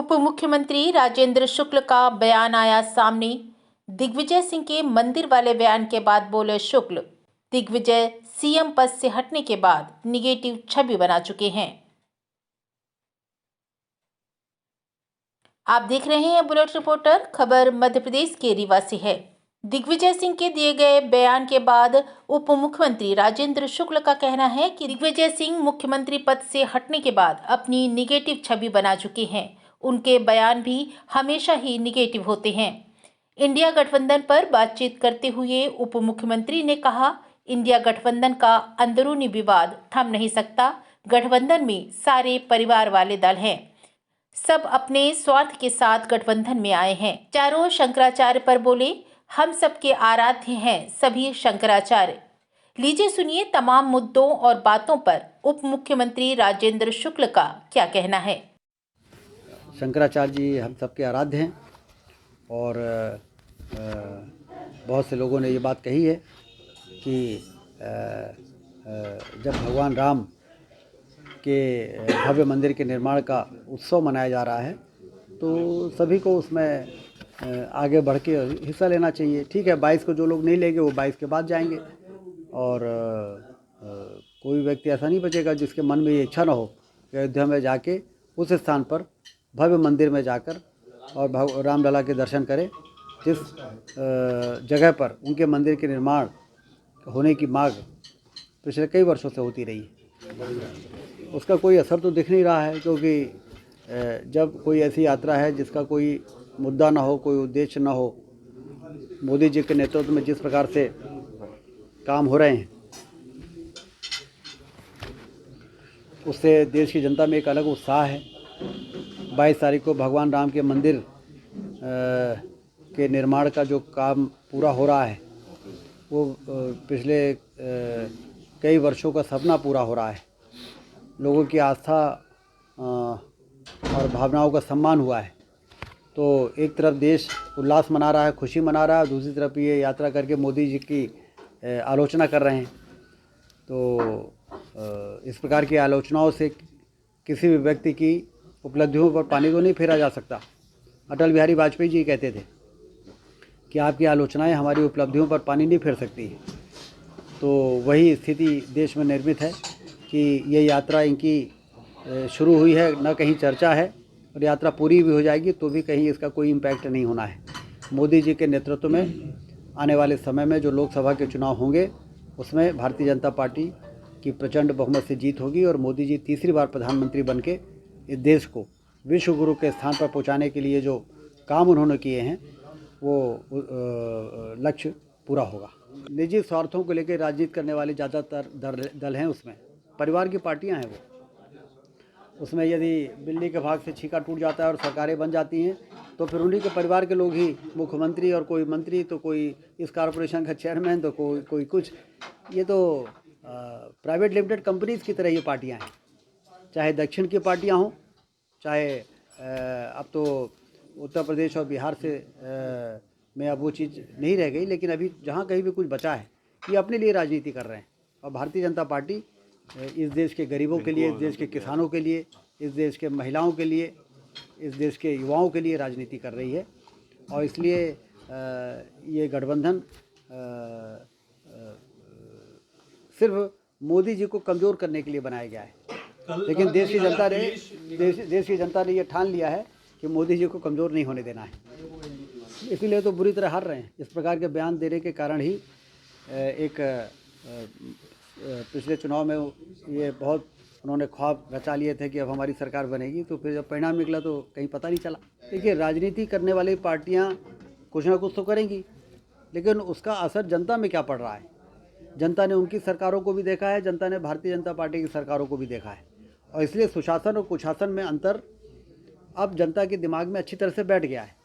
उप मुख्यमंत्री राजेंद्र शुक्ल का बयान आया सामने। दिग्विजय सिंह के मंदिर वाले बयान के बाद बोले शुक्ल, दिग्विजय सीएम पद से हटने के बाद निगेटिव छवि बना चुके हैं। आप देख रहे हैं बुलेट रिपोर्टर। खबर मध्य प्रदेश के रीवा से है। दिग्विजय सिंह के दिए गए बयान के बाद उप मुख्यमंत्री राजेंद्र शुक्ल का कहना है कि दिग्विजय सिंह मुख्यमंत्री पद से हटने के बाद अपनी निगेटिव छवि बना चुके हैं। उनके बयान भी हमेशा ही निगेटिव होते हैं। इंडिया गठबंधन पर बातचीत करते हुए उप मुख्यमंत्री ने कहा, इंडिया गठबंधन का अंदरूनी विवाद थम नहीं सकता। गठबंधन में सारे परिवार वाले दल हैं। सब अपने स्वार्थ के साथ गठबंधन में आए हैं। चारों शंकराचार्य पर बोले, हम सबके आराध्य हैं सभी शंकराचार्य। लीजिए सुनिए तमाम मुद्दों और बातों पर उप मुख्यमंत्री राजेंद्र शुक्ल का क्या कहना है। शंकराचार्य जी हम सबके आराध्य हैं और बहुत से लोगों ने ये बात कही है कि जब भगवान राम के भव्य मंदिर के निर्माण का उत्सव मनाया जा रहा है तो सभी को उसमें आगे बढ़ के हिस्सा लेना चाहिए। ठीक है, 22 को जो लोग नहीं लेंगे वो 22 के बाद जाएंगे और कोई व्यक्ति ऐसा नहीं बचेगा जिसके मन में ये इच्छा ना हो कि अयोध्या में जाके उस स्थान पर भव्य मंदिर में जाकर और रामलला के दर्शन करें जिस जगह पर उनके मंदिर के निर्माण होने की मांग पिछले कई वर्षों से होती रही है। उसका कोई असर तो दिख नहीं रहा है, क्योंकि जब कोई ऐसी यात्रा है जिसका कोई मुद्दा ना हो, कोई उद्देश्य ना हो, मोदी जी के नेतृत्व में जिस प्रकार से काम हो रहे हैं उससे देश की जनता में एक अलग उत्साह है। 22 तारीख को भगवान राम के मंदिर के निर्माण का जो काम पूरा हो रहा है वो पिछले कई वर्षों का सपना पूरा हो रहा है। लोगों की आस्था और भावनाओं का सम्मान हुआ है। तो एक तरफ देश उल्लास मना रहा है, खुशी मना रहा है, दूसरी तरफ ये यात्रा करके मोदी जी की आलोचना कर रहे हैं। तो इस प्रकार की आलोचनाओं से किसी भी व्यक्ति की उपलब्धियों पर पानी तो नहीं फेरा जा सकता। अटल बिहारी वाजपेयी जी कहते थे कि आपकी आलोचनाएं हमारी उपलब्धियों पर पानी नहीं फेर सकती। तो वही स्थिति देश में निर्मित है कि ये यात्रा इनकी शुरू हुई है, न कहीं चर्चा है, और यात्रा पूरी भी हो जाएगी तो भी कहीं इसका कोई इम्पैक्ट नहीं होना है। मोदी जी के नेतृत्व में आने वाले समय में जो लोकसभा के चुनाव होंगे उसमें भारतीय जनता पार्टी की प्रचंड बहुमत से जीत होगी और मोदी जी तीसरी बार प्रधानमंत्री बनके इस देश को विश्व गुरु के स्थान पर पहुंचाने के लिए जो काम उन्होंने किए हैं वो लक्ष्य पूरा होगा। निजी स्वार्थों को लेकर राजनीति करने वाले ज़्यादातर दल हैं, उसमें परिवार की पार्टियां हैं। उसमें यदि बिल्ली के भाग से छीका टूट जाता है और सरकारें बन जाती हैं तो फिर उन्हीं के परिवार के लोग ही मुख्यमंत्री, और कोई मंत्री तो कोई इस कॉरपोरेशन का चेयरमैन तो कोई कुछ। ये तो प्राइवेट लिमिटेड कंपनीज़ की तरह ये पार्टियां हैं, चाहे दक्षिण की पार्टियां हों, चाहे अब तो उत्तर प्रदेश और बिहार से में अब वो चीज़ नहीं रह गई, लेकिन अभी जहाँ कहीं भी कुछ बचा है ये अपने लिए राजनीति कर रहे हैं। और भारतीय जनता पार्टी इस देश के गरीबों के लिए, इस देश के किसानों के लिए, इस देश के महिलाओं के लिए, इस देश के युवाओं के लिए राजनीति कर रही है। और इसलिए ये गठबंधन सिर्फ मोदी जी को कमज़ोर करने के लिए बनाया गया है, लेकिन देश की जनता ने ये ठान लिया है कि मोदी जी को कमज़ोर नहीं होने देना है। इसीलिए तो बुरी तरह हार रहे हैं। इस प्रकार के बयान देने के कारण ही एक पिछले चुनाव में ये बहुत उन्होंने ख्वाब रचा लिए थे कि अब हमारी सरकार बनेगी, तो फिर जब परिणाम निकला तो कहीं पता नहीं चला। देखिए, राजनीति करने वाली पार्टियां कुछ ना कुछ तो करेंगी, लेकिन उसका असर जनता में क्या पड़ रहा है। जनता ने उनकी सरकारों को भी देखा है, जनता ने भारतीय जनता पार्टी की सरकारों को भी देखा है, और इसलिए सुशासन और कुशासन में अंतर अब जनता के दिमाग में अच्छी तरह से बैठ गया है।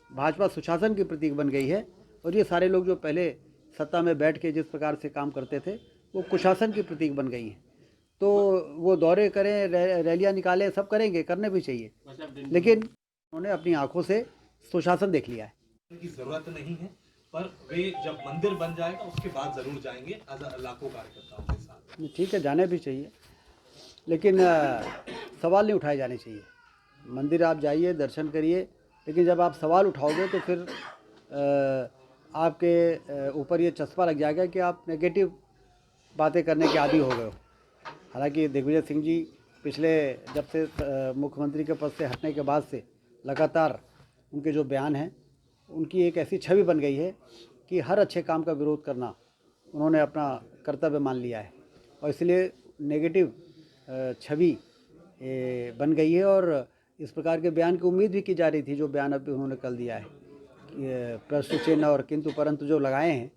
भाजपा सुशासन की प्रतीक बन गई है और ये सारे लोग जो पहले सत्ता में बैठ के जिस प्रकार से काम करते थे वो कुशासन की प्रतीक बन गई हैं। तो वो दौरे करें, रैलियां निकालें, सब करेंगे, करने भी चाहिए, लेकिन उन्होंने अपनी आंखों से सुशासन देख लिया है। की जरूरत नहीं है, पर वे जब मंदिर बन जाएगा उसके बाद जरूर जाएंगे लाखों कार्यकर्ताओं के साथ। ठीक है, जाने भी चाहिए, लेकिन सवाल नहीं उठाए जाने चाहिए। मंदिर आप जाइए, दर्शन करिए, लेकिन जब आप सवाल उठाओगे तो फिर आपके ऊपर ये चस्पा लग जाएगा कि आप नेगेटिव बातें करने के आदी हो गए हो। हालांकि दिग्विजय सिंह जी पिछले जब से मुख्यमंत्री के पद से हटने के बाद से लगातार उनके जो बयान हैं, उनकी एक ऐसी छवि बन गई है कि हर अच्छे काम का विरोध करना उन्होंने अपना कर्तव्य मान लिया है, और इसलिए नेगेटिव छवि बन गई है। और इस प्रकार के बयान की उम्मीद भी की जा रही थी, जो बयान अभी उन्होंने कल दिया है, प्रश्न चिन्ह और किंतु परंतु जो लगाए हैं,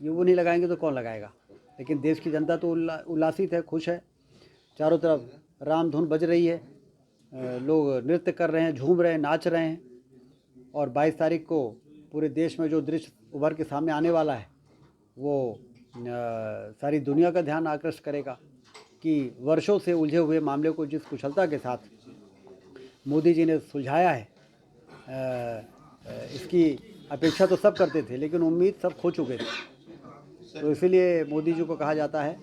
ये वो नहीं लगाएंगे तो कौन लगाएगा। लेकिन देश की जनता तो उल्लासित है, खुश है, चारों तरफ राम धुन बज रही है, लोग नृत्य कर रहे हैं, झूम रहे हैं, नाच रहे हैं। और 22 तारीख को पूरे देश में जो दृश्य उभर के सामने आने वाला है, वो सारी दुनिया का ध्यान आकृष्ट करेगा कि वर्षों से उलझे हुए मामले को जिस कुशलता के साथ मोदी जी ने सुलझाया है, इसकी अपेक्षा तो सब करते थे, लेकिन उम्मीद सब खो चुके थे। तो इसीलिए मोदी जी को कहा जाता है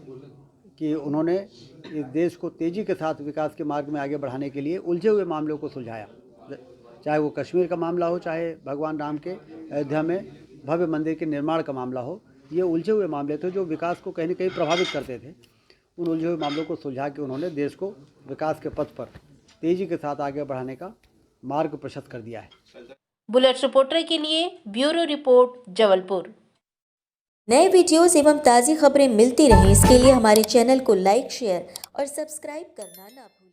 कि उन्होंने इस देश को तेज़ी के साथ विकास के मार्ग में आगे बढ़ाने के लिए उलझे हुए मामलों को सुलझाया। चाहे वो कश्मीर का मामला हो, चाहे भगवान राम के अयोध्या में भव्य मंदिर के निर्माण का मामला हो, ये उलझे हुए मामले थे जो विकास को कहीं न कहीं प्रभावित करते थे। उन उलझे हुए मामलों को सुलझा के उन्होंने देश को विकास के पथ पर तेज़ी के साथ आगे बढ़ाने का मार्ग प्रशस्त कर दिया है। बुलेट रिपोर्टर के लिए ब्यूरो रिपोर्ट, जबलपुर। नए वीडियोस एवं ताज़ी खबरें मिलती रहें, इसके लिए हमारे चैनल को लाइक, शेयर और सब्सक्राइब करना ना भूलें।